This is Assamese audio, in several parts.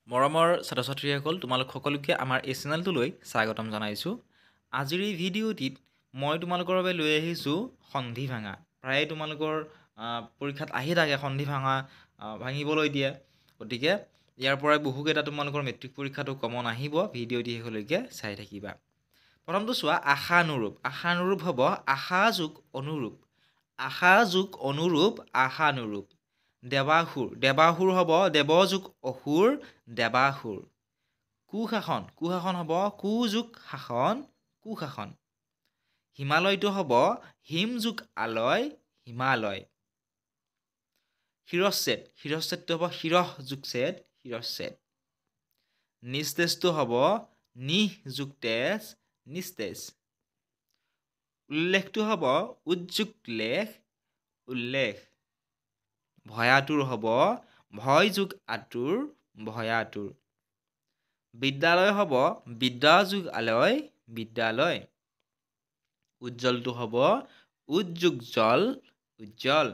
মৰমৰ ছাত্ৰ-ছাত্ৰীসকল তোমালোক সকলোকে আমাৰ এই চেনেলটোলৈ স্বাগতম জনাইছোঁ। আজিৰ এই ভিডিঅ'টিত মই তোমালোকৰ বাবে লৈ আহিছোঁ সন্ধি ভাঙা। প্ৰায়ে তোমালোকৰ পৰীক্ষাত আহি থাকে সন্ধি ভাঙা ভাঙিবলৈ দিয়ে। গতিকে ইয়াৰ পৰাই বহুকেইটা তোমালোকৰ মেট্ৰিক পৰীক্ষাটো কমন আহিব। ভিডিঅ'টি শেষলৈকে চাই থাকিবা। প্ৰথমটো চোৱা আশানুৰূপ। আশানুৰূপ হ'ব আশা যোগ অনুৰূপ। আশা যোগ অনুৰূপ আশানুৰূপ। দেৱাসুৰ। দেৱাসুৰ হ'ব দেৱ যোগ অসুৰ দেৱাসুৰ। কুশাসন। কুশাসন হ'ব কু যোগ শাসন কুশাসন। হিমালয়টো হ'ব হিম যোগ আলয় হিমালয়। শিৰচ্ছেদ। শিৰচ্ছেদটো হ'ব শিৰহ যোগ ছেদ শিৰচ্ছেদ। নিস্তেজটো হ'ব নিহ যোগ তেজ নিস্তেজ। উল্লেখটো হ'ব উদ্যোগ লেখ উল্লেখ। ভয়াতুৰ হ'ব ভয় যোগ আতুৰ ভয়াতুৰ। বিদ্যালয় হ'ব বিদ্যা যোগ আলয় বিদ্যালয়। উজ্জ্বলটো হ'ব উদ্যোগ জল উজ্জ্বল।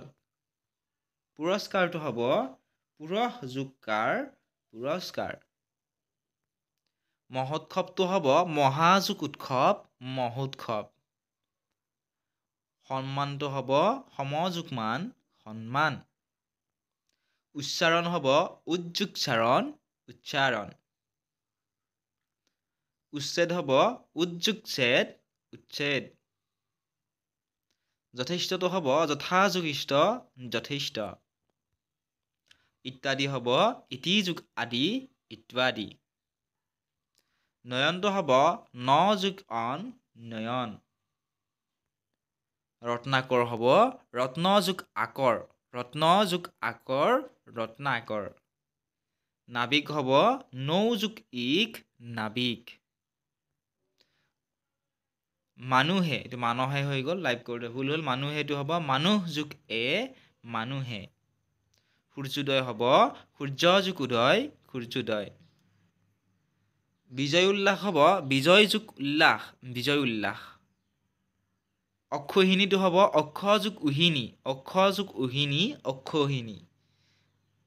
পুৰস্কাৰটো হ'ব পুৰহ যোগ কাৰ পুৰস্কাৰ। মহোৎসৱটো হ'ব মহা যোগ উৎসৱ মহোৎসৱ। সন্মানটো হ'ব সম যোগ মান সন্মান। উচ্চাৰণ হ'ব উজ্যোগ চাৰণ উচ্চাৰণ। উচ্ছেদ হ'ব উদ্যোগ ছেদ উচ্ছেদ। যথেষ্টটো হ'ব যথা যোগ ইষ্ট যথেষ্ট। ইত্যাদি হ'ব ইতি যোগ আদি ইত্যাদি। নয়নটো হ'ব ন যোগ অন নয়ন। ৰত্নাকৰ হ'ব ৰত্ন যোগ আকৰ ৰত্ন যোগ আকৰ ৰত্নাকৰ। নাবিক হ'ব নৌ যোগ ইক নাবিক। মানুহে এইটো মানহে হৈ গ'ল লাইভ কৰোঁতে ভুল হ'ল। মানুহেটো হ'ব মানুহ যোগ এ মানুহে। সূৰ্যোদয় হ'ব সূৰ্য যোগ উদয় সূৰ্যোদয়। বিজয় উল্লাস হ'ব বিজয় যোগ উল্লাস বিজয় উল্লাস। অক্ষৌহিণীটো হ'ব অক্ষ যোগ উহিনী অক্ষ যোগ উহিনী অক্ষৌহিণী।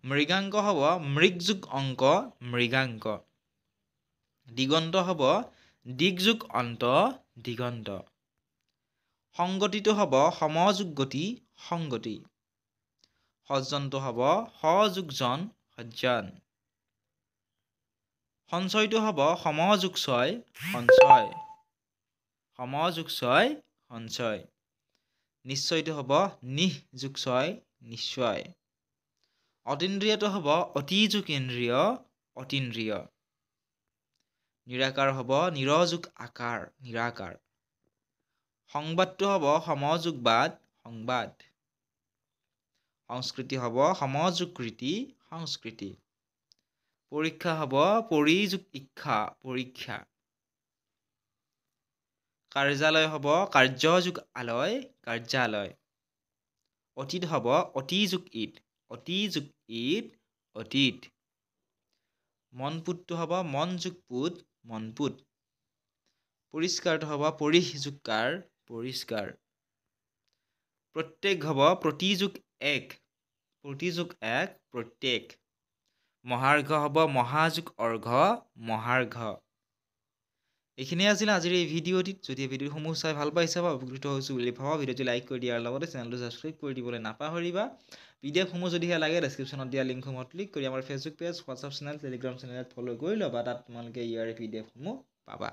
মৃগাংক হ'ব মৃগ যোগ অংক মৃগাংক। দিগন্ত হ'ব দিগ যোগ অন্ত দিগন্ত। সংগতিটো হ'ব সম যোগ গতি সংগতি। সজ্জনটো হ'ব স যোগ জন সজ্জন। সঞ্চয়টো হ'ব সম যোগ ছয় সঞ্চয় সম যোগ ছয় সঞ্চয়। নিশ্চয়টো হ'ব নিহ যোগ ছয় নিশ্চয়। অতীন্দ্ৰিয়টো হ'ব অতি যোগ ইন্দ্ৰিয় অতীন্দ্ৰিয়। নিৰাকাৰ হ'ব নিৰ যোগ আকাৰ নিৰাকাৰ। সংবাদটো হ'ব সম যোগ বাদ সংবাদ। সংস্কৃতি হ'ব সম যোগ কৃতি সংস্কৃতি। পৰীক্ষা হ'ব পৰি যোগ ইক্ষা পৰীক্ষা। কাৰ্যালয় হ'ব কাৰ্য যোগ আলয় কাৰ্যালয়। অতীত হ'ব অতি যোগ ঈদ অতি যোগ ঈদ অতীত। মনপুতটো হ'ব মন যোগ পুত মনপুত। পৰিষ্কাৰটো হ'ব পৰিহ যোগ কাৰ পৰিষ্কাৰ। প্ৰত্যেক হ'ব প্ৰতি যোগ এক প্ৰতি যোগ এক প্ৰত্যেক। মহাৰ্ঘ হ'ব মহা যোগ অৰ্ঘ মহাৰ্ঘ। এইখিনিয়ে আছিল আজিৰ এই ভিডিঅ'টিত। যদি এই ভিডিঅ'সমূহ চাই ভাল পাইছা বা উপকৃত হৈছোঁ বুলি ভাবা ভিডিঅ'টি লাইক কৰি দিয়াৰ লগতে চেনেলটো ছাবস্ক্ৰাইব কৰি দিবলৈ নাপাহৰিবা। পিডিএফসমূহ যদিহে লাগে ডেছক্ৰিপশ্যনত দিয়া লিংকসমূহত ক্লিক কৰি আমাৰ Facebook page WhatsApp channel Telegram চেনেলত ফ'ল' কৰি ল'বা। তাত তোমালোকে ইয়াৰ পিডিএফসমূহ পাবা।